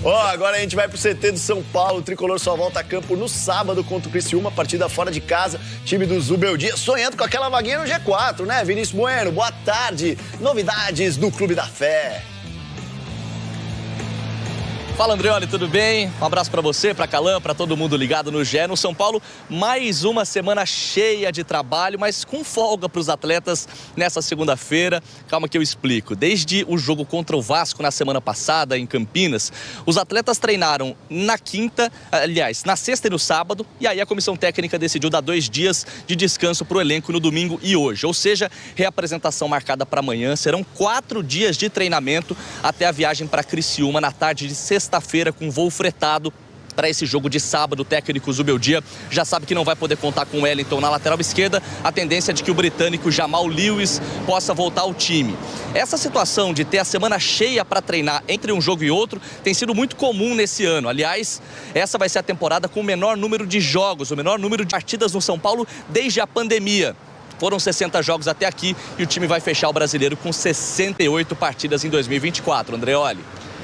Agora a gente vai pro CT do São Paulo. O Tricolor só volta a campo no sábado contra o Criciúma, partida fora de casa. Time do Zubeldia sonhando com aquela vaguinha no G4, né? Vinícius Bueno, boa tarde. Novidades do Clube da Fé. Fala, Andreoli, tudo bem? Um abraço pra você, pra Calan, pra todo mundo ligado no GE. No São Paulo, mais uma semana cheia de trabalho, mas com folga pros atletas nessa segunda-feira. Calma que eu explico. Desde o jogo contra o Vasco na semana passada, em Campinas, os atletas treinaram na quinta, aliás, na sexta e no sábado, e aí a comissão técnica decidiu dar 2 dias de descanso pro elenco no domingo e hoje. Ou seja, reapresentação marcada para amanhã. Serão 4 dias de treinamento até a viagem para Criciúma na tarde de sexta-feira, com voo fretado para esse jogo de sábado. O técnico Zubeldia já sabe que não vai poder contar com o Wellington na lateral esquerda. A tendência é de que o britânico Jamal Lewis possa voltar ao time. Essa situação de ter a semana cheia para treinar entre um jogo e outro tem sido muito comum nesse ano. Aliás, essa vai ser a temporada com o menor número de jogos, o menor número de partidas no São Paulo desde a pandemia. Foram 60 jogos até aqui e o time vai fechar o brasileiro com 68 partidas em 2024, Andreoli.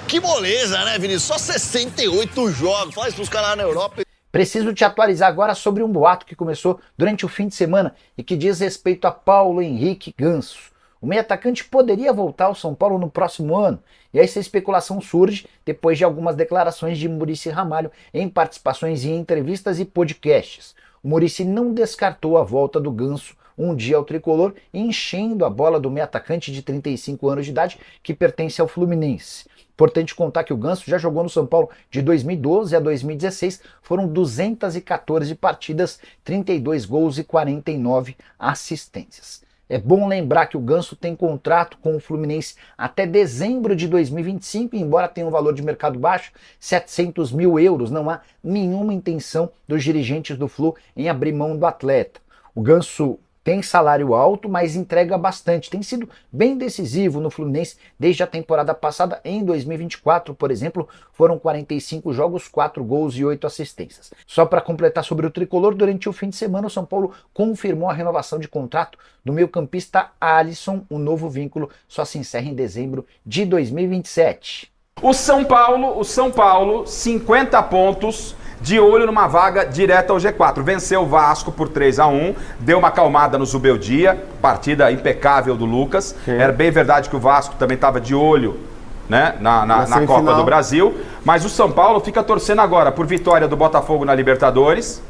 Que moleza, né, Vinícius? Só 68 jogos. Fala isso pros caras lá na Europa. Preciso te atualizar agora sobre um boato que começou durante o fim de semana e que diz respeito a Paulo Henrique Ganso. O meio-atacante poderia voltar ao São Paulo no próximo ano. E essa especulação surge depois de algumas declarações de Muricy Ramalho em participações em entrevistas e podcasts. O Muricy não descartou a volta do Ganso um dia ao tricolor, enchendo a bola do meio-atacante de 35 anos de idade que pertence ao Fluminense. Importante contar que o Ganso já jogou no São Paulo de 2012 a 2016, foram 214 partidas, 32 gols e 49 assistências. É bom lembrar que o Ganso tem contrato com o Fluminense até dezembro de 2025, embora tenha um valor de mercado baixo, 700 mil euros. Não há nenhuma intenção dos dirigentes do Flu em abrir mão do atleta. O Ganso tem salário alto, mas entrega bastante. Tem sido bem decisivo no Fluminense desde a temporada passada. Em 2024, por exemplo, foram 45 jogos, 4 gols e 8 assistências. Só para completar sobre o tricolor, durante o fim de semana, o São Paulo confirmou a renovação de contrato do meio-campista Alisson. O novo vínculo só se encerra em dezembro de 2027. O São Paulo, 50 pontos, de olho numa vaga direta ao G4. Venceu o Vasco por 3-1, deu uma acalmada no Zubeldia, partida impecável do Lucas. Era bem verdade que o Vasco também estava de olho, né, na Copa do Brasil. Mas o São Paulo fica torcendo agora por vitória do Botafogo na Libertadores,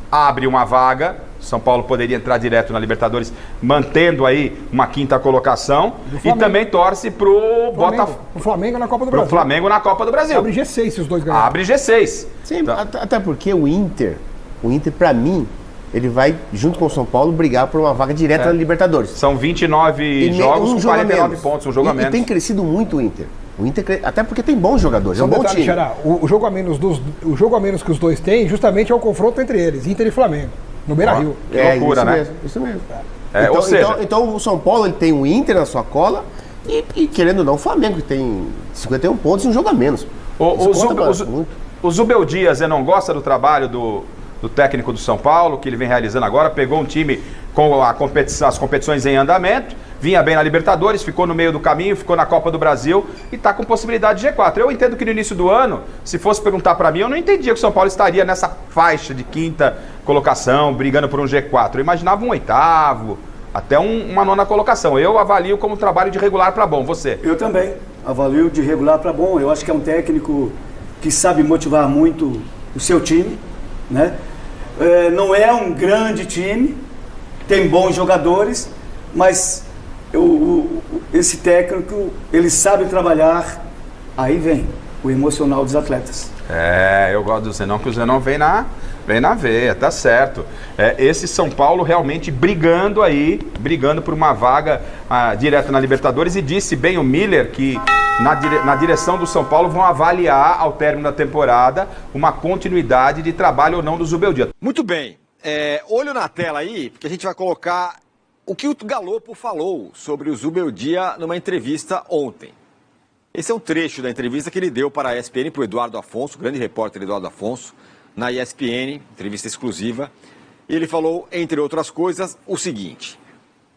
abre uma vaga. São Paulo poderia entrar direto na Libertadores, mantendo aí uma 5ª colocação. E também torce pro Botafogo. O Flamengo na Copa do Brasil. Pro Flamengo na Copa do Brasil. Abre G6 se os dois ganharem. Abre G6. Sim, então, até porque o Inter, pra mim, ele vai, junto com o São Paulo, brigar por uma vaga direta na Libertadores. São 29 jogos com 49 pontos, um jogo a menos. E tem crescido muito o Inter. O Inter, até porque tem bons jogadores, é um bom time. Xará, o jogo a menos que os dois têm, justamente é o confronto entre eles, Inter e Flamengo, no Beira-Rio. Que loucura, isso né? Mesmo, isso mesmo. Então, ou seja... então o São Paulo ele tem o Inter na sua cola e querendo ou não, o Flamengo que tem 51 pontos e um jogo a menos. O Zubeldia não gosta do trabalho do técnico do São Paulo, que ele vem realizando agora, pegou um time com as competições em andamento, vinha bem na Libertadores, ficou no meio do caminho, ficou na Copa do Brasil e está com possibilidade de G4. Eu entendo que no início do ano, se fosse perguntar para mim, eu não entendia que o São Paulo estaria nessa faixa de 5ª colocação, brigando por um G4. Eu imaginava um 8º, até uma 9ª colocação. Eu avalio como trabalho de regular para bom. Você? Eu também avalio de regular para bom. Eu acho que é um técnico que sabe motivar muito o seu time, né? Não é um grande time, tem bons jogadores, mas esse técnico, ele sabe trabalhar, aí vem o emocional dos atletas. Eu gosto do Zenon, que o Zenon vem na veia, tá certo. Esse São Paulo realmente brigando por uma vaga direta na Libertadores, e disse bem o Miller que na direção do São Paulo vão avaliar ao término da temporada uma continuidade de trabalho ou não do Zubeldia. Muito bem, olho na tela aí, porque a gente vai colocar o que o Galopo falou sobre o Zubeldia numa entrevista ontem. Esse é um trecho da entrevista que ele deu para a ESPN, para o Eduardo Afonso, o grande repórter Eduardo Afonso, na ESPN, entrevista exclusiva. E ele falou, entre outras coisas, o seguinte: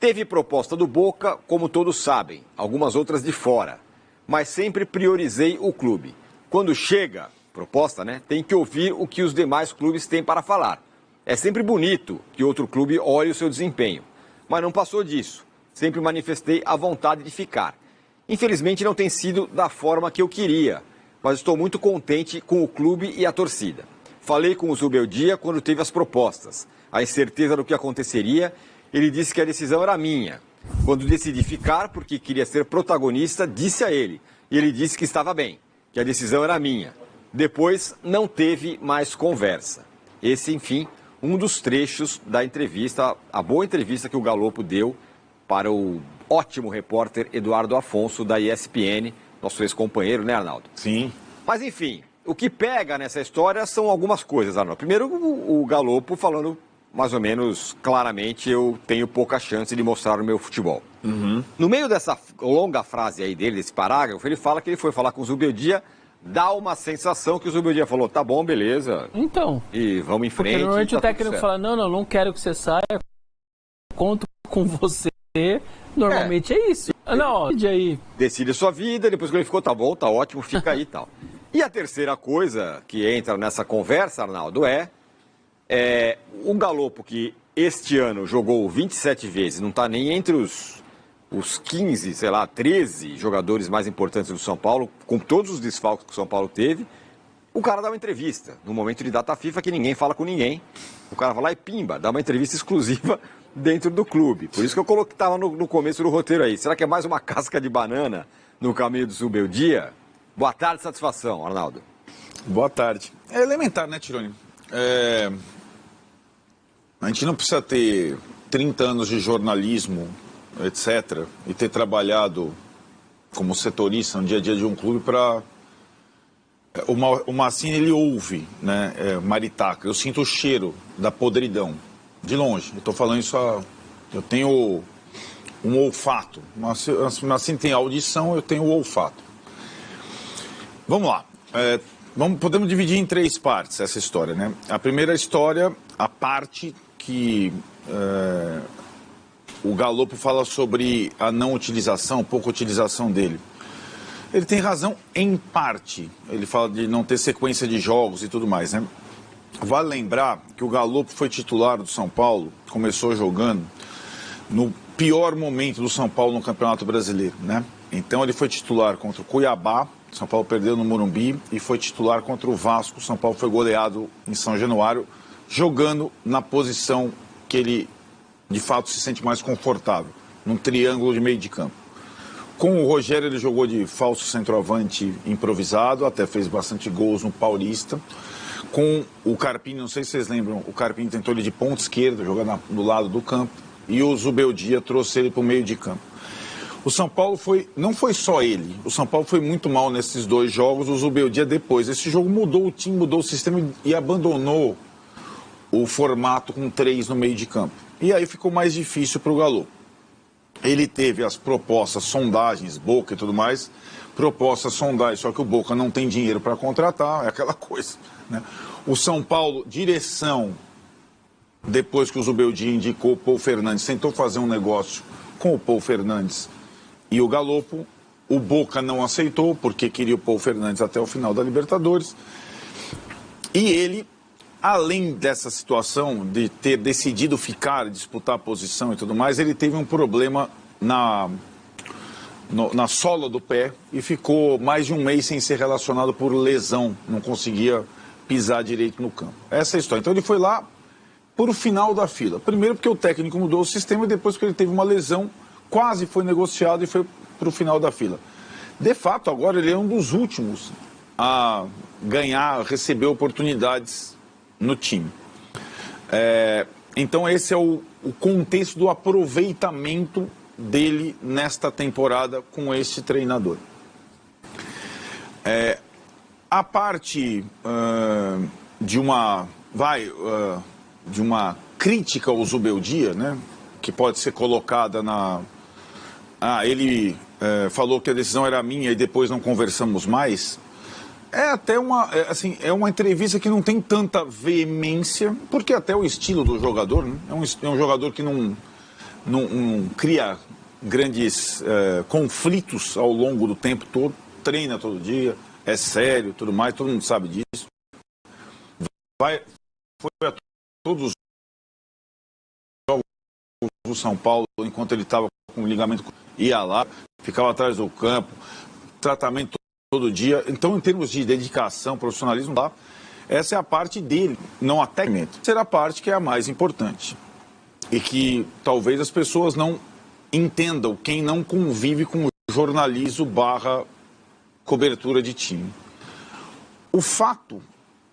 teve proposta do Boca, como todos sabem, algumas outras de fora, mas sempre priorizei o clube. quando chega proposta, né, tem que ouvir o que os demais clubes têm para falar. É sempre bonito que outro clube olhe o seu desempenho, mas não passou disso. Sempre manifestei a vontade de ficar. Infelizmente não tem sido da forma que eu queria, mas estou muito contente com o clube e a torcida. Falei com o Zubeldia quando teve as propostas. A incerteza do que aconteceria, ele disse que a decisão era minha. Quando decidi ficar, porque queria ser protagonista, disse a ele. E ele disse que estava bem, que a decisão era minha. Depois, não teve mais conversa. Esse, enfim, um dos trechos da entrevista, a boa entrevista que o Galopo deu para o ótimo repórter Eduardo Afonso, da ESPN, nosso ex-companheiro, né, Arnaldo? Sim. Mas, enfim, o que pega nessa história são algumas coisas, Arnaldo. Primeiro, o Galopo falando mais ou menos claramente, eu tenho pouca chance de mostrar o meu futebol. No meio dessa longa frase aí dele, desse parágrafo, ele fala que ele foi falar com o Zubeldia, dá uma sensação que o Zubeldia falou, tá bom, beleza. Então. E vamos em frente. Porque normalmente tá o técnico fala, não quero que você saia, conto com você. Normalmente é isso. Não, aí. Decide a sua vida, depois que ele ficou, tá bom, tá ótimo, fica aí e tal. E a terceira coisa que entra nessa conversa, Arnaldo, é o Galopo, que este ano jogou 27 vezes, não está nem entre os 15, sei lá, 13 jogadores mais importantes do São Paulo, com todos os desfalques que o São Paulo teve, o cara dá uma entrevista, no momento de data FIFA, que ninguém fala com ninguém. O cara vai lá e pimba, dá uma entrevista exclusiva dentro do clube. Por isso que eu coloquei, estava no começo do roteiro aí. Será que é mais uma casca de banana no caminho do Zubeldia? Boa tarde, satisfação, Arnaldo. Boa tarde. É elementar, né, Tironi? A gente não precisa ter 30 anos de jornalismo, etc., e ter trabalhado como setorista no dia a dia de um clube para... O Massini, ele ouve, né, maritaca. Eu sinto o cheiro da podridão, de longe. Eu estou falando isso eu tenho um olfato. O Massini tem audição, eu tenho o olfato. Vamos lá. Podemos dividir em 3 partes essa história, né? A primeira história, a parte que o Galopo fala sobre a não utilização, pouca utilização dele. Ele tem razão em parte. Ele fala de não ter sequência de jogos e tudo mais, né? Vale lembrar que o Galopo foi titular do São Paulo, começou jogando no pior momento do São Paulo no Campeonato Brasileiro, né? Então ele foi titular contra o Cuiabá, São Paulo perdeu no Morumbi, e foi titular contra o Vasco, São Paulo foi goleado em São Januário, jogando na posição que ele, de fato, se sente mais confortável, num triângulo de meio de campo. Com o Rogério, ele jogou de falso centroavante improvisado, até fez bastante gols no Paulista. Com o Carpini, não sei se vocês lembram, o Carpini tentou ele de ponta esquerda, jogar do lado do campo, e o Zubeldia trouxe ele para o meio de campo. O São Paulo não foi só ele, o São Paulo foi muito mal nesses 2 jogos, o Zubeldia depois. Esse jogo mudou o time, mudou o sistema e abandonou o formato com 3 no meio de campo. E aí ficou mais difícil para o Galo. Ele teve as propostas, sondagens, Boca e tudo mais, propostas, sondagens, só que o Boca não tem dinheiro para contratar, é aquela coisa, né? O São Paulo, direção, depois que o Zubeldia indicou o Paul Fernandes, tentou fazer um negócio com o Paul Fernandes e o Galopo. O Boca não aceitou, porque queria o Paul Fernandes até o final da Libertadores. E ele, além dessa situação de ter decidido ficar, disputar a posição e tudo mais, ele teve um problema na sola do pé e ficou mais de um mês sem ser relacionado por lesão, não conseguia pisar direito no campo. Essa é a história. Então ele foi lá por o final da fila. Primeiro porque o técnico mudou o sistema e depois porque ele teve uma lesão, quase foi negociado e foi para o final da fila. De fato, agora ele é um dos últimos a receber oportunidades no time. Então esse é o contexto do aproveitamento dele nesta temporada com este treinador. A parte de uma crítica ao Zubeldia, né, que pode ser colocada ele falou que a decisão era minha e depois não conversamos mais. É até uma entrevista que não tem tanta veemência, porque até o estilo do jogador, né? É um jogador que não cria grandes conflitos ao longo do tempo todo, treina todo dia, é sério, tudo mais, todo mundo sabe disso. Foi a todos os jogos do São Paulo, enquanto ele estava com o ligamento, ia lá, ficava atrás do campo, tratamento todo dia. Então, em termos de dedicação, profissionalismo, lá, essa é a parte dele, não a técnica. Será a parte que é a mais importante. E que talvez as pessoas não entendam, quem não convive com o jornalismo / cobertura de time. O fato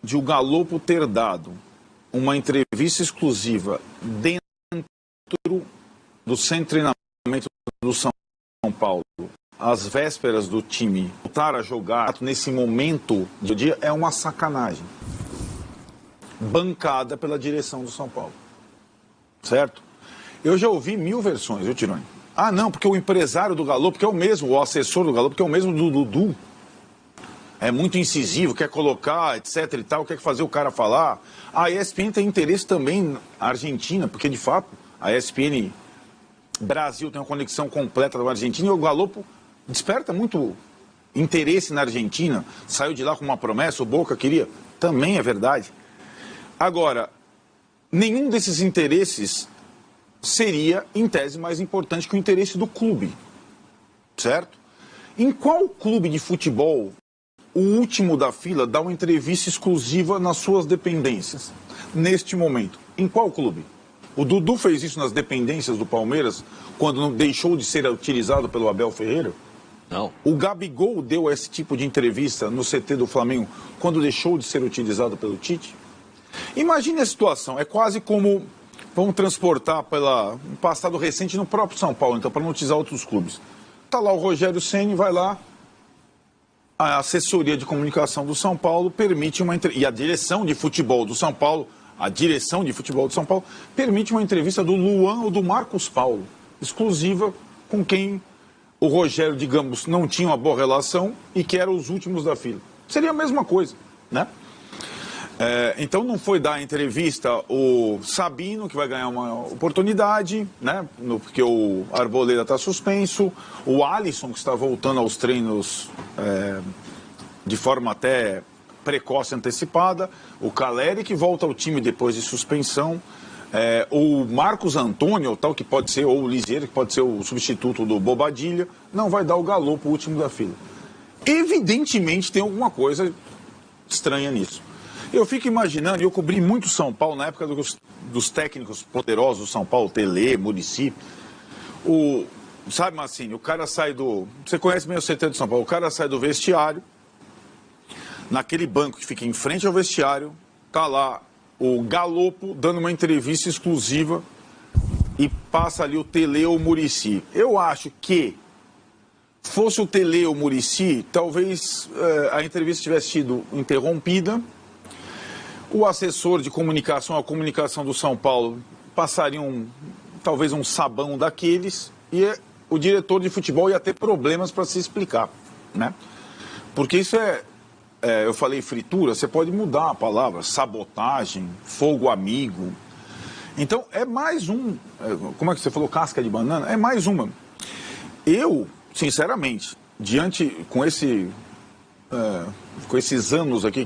de o Galopo ter dado uma entrevista exclusiva dentro do centro de treinamento do São Paulo, às vésperas do time voltar a jogar nesse momento do dia, é uma sacanagem. Bancada pela direção do São Paulo. Certo? Eu já ouvi 1000 versões, viu, Tironi? Ah, não, porque o empresário do Galopo, que é o mesmo, o assessor do Galopo, que é o mesmo do Dudu, é muito incisivo, quer colocar, etc e tal, quer fazer o cara falar. A ESPN tem interesse também na Argentina, porque de fato a ESPN Brasil tem uma conexão completa com a Argentina e o Galopo desperta muito interesse na Argentina. Saiu de lá com uma promessa, o Boca queria. Também é verdade. Agora, nenhum desses interesses seria, em tese, mais importante que o interesse do clube. Certo? Em qual clube de futebol o último da fila dá uma entrevista exclusiva nas suas dependências? Neste momento. Em qual clube? O Dudu fez isso nas dependências do Palmeiras, quando não deixou de ser utilizado pelo Abel Ferreira? Não. O Gabigol deu esse tipo de entrevista no CT do Flamengo, quando deixou de ser utilizado pelo Tite? Imagine a situação, é quase como, vamos transportar pela um passado recente no próprio São Paulo, então, para não utilizar outros clubes. Está lá o Rogério Ceni, vai lá, a assessoria de comunicação do São Paulo permite uma entrevista, e a direção de futebol do São Paulo, permite uma entrevista do Luan ou do Marcos Paulo, exclusiva com quem o Rogério, digamos, não tinha uma boa relação e que eram os últimos da fila. Seria a mesma coisa, né? Então não foi dar a entrevista o Sabino, que vai ganhar uma oportunidade, né? Porque o Arboleda está suspenso, o Alisson, que está voltando aos treinos de forma até precoce, antecipada, o Caleri, que volta ao time depois de suspensão, o Marcos Antônio, tal, que pode ser, ou o Liseiro, que pode ser o substituto do Bobadilha, não vai dar o Galopo, o último da fila. Evidentemente tem alguma coisa estranha nisso. Eu fico imaginando, eu cobri muito São Paulo na época dos técnicos poderosos do São Paulo, Tele, Muricy. Sabe, Massini, o cara sai do... Você conhece bem o CT do São Paulo. O cara sai do vestiário, naquele banco que fica em frente ao vestiário, tá lá o Galopo dando uma entrevista exclusiva e passa ali o Tele ou o Muricy. Eu acho que fosse o Tele ou o Muricy, talvez a entrevista tivesse sido interrompida. O assessor de comunicação, a comunicação do São Paulo, passaria talvez um sabão daqueles e o diretor de futebol ia ter problemas para se explicar, né? Porque isso eu falei fritura, você pode mudar a palavra, sabotagem, fogo amigo. Então, é mais como é que você falou, casca de banana? É mais uma. Eu, sinceramente, com esses anos aqui,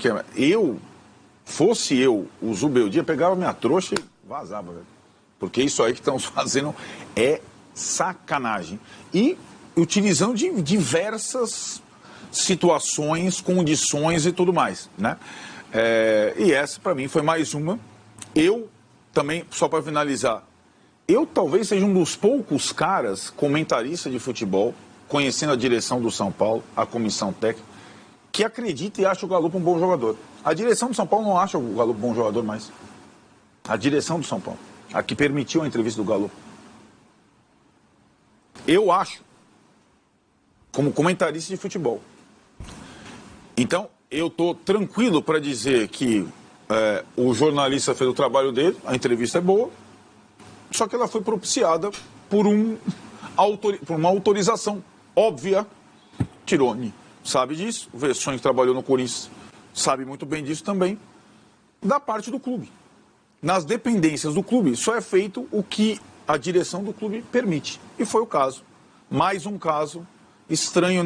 fosse eu, o Zubeldia, pegava minha trouxa e vazava, velho. Porque isso aí que estão fazendo é sacanagem. E utilizando de diversas situações, condições e tudo mais, né? E essa, para mim, foi mais uma. Eu também, só para finalizar, eu talvez seja um dos poucos caras, comentarista de futebol, conhecendo a direção do São Paulo, a comissão técnica, que acredita e acha o Galopo um bom jogador. A direção do São Paulo não acha o Galopo um bom jogador mais. A direção do São Paulo, a que permitiu a entrevista do Galopo. Eu acho, como comentarista de futebol. Então, eu estou tranquilo para dizer que o jornalista fez o trabalho dele, a entrevista é boa, só que ela foi propiciada por uma autorização óbvia. Tironi sabe disso, o Versões que trabalhou no Corinthians sabe muito bem disso também, da parte do clube. Nas dependências do clube, só é feito o que a direção do clube permite. E foi o caso. Mais um caso estranho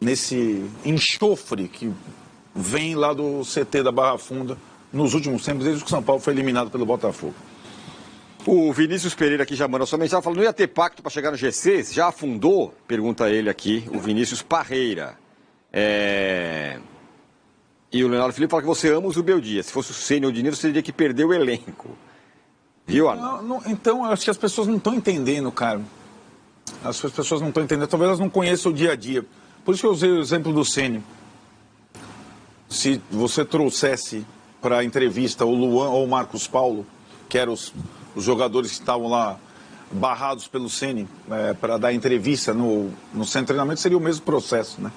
nesse enxofre que vem lá do CT da Barra Funda nos últimos tempos, desde que o São Paulo foi eliminado pelo Botafogo. O Vinícius Pereira aqui já manda sua mensagem, falando, não ia ter pacto para chegar no G6? Já afundou? Pergunta ele aqui, o Vinícius Parreira. E o Leonardo Felipe fala que você ama o Zubeldia. Se fosse o Ceni ou o Diniz, você teria que perder o elenco. Viu, Arnaldo? Então, eu acho que as pessoas não estão entendendo, cara. As pessoas não estão entendendo. Talvez elas não conheçam o dia a dia. Por isso que eu usei o exemplo do Ceni. Se você trouxesse para a entrevista o Luan ou o Marcos Paulo, que eram os jogadores que estavam lá barrados pelo Ceni para dar entrevista no centro de treinamento, seria o mesmo processo, né?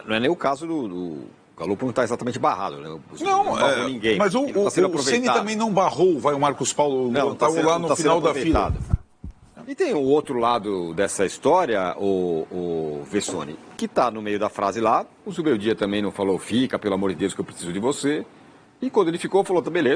Não é nem o caso do Galo não está exatamente barrado, né? Não barrou ninguém. Mas o Ceni também não barrou, o Marcos Paulo, estava lá no final da fila. E tem o outro lado dessa história, o Vessone, que está no meio da frase lá. O Zubeldia também não falou, fica, pelo amor de Deus, que eu preciso de você. E quando ele ficou, falou, tá beleza.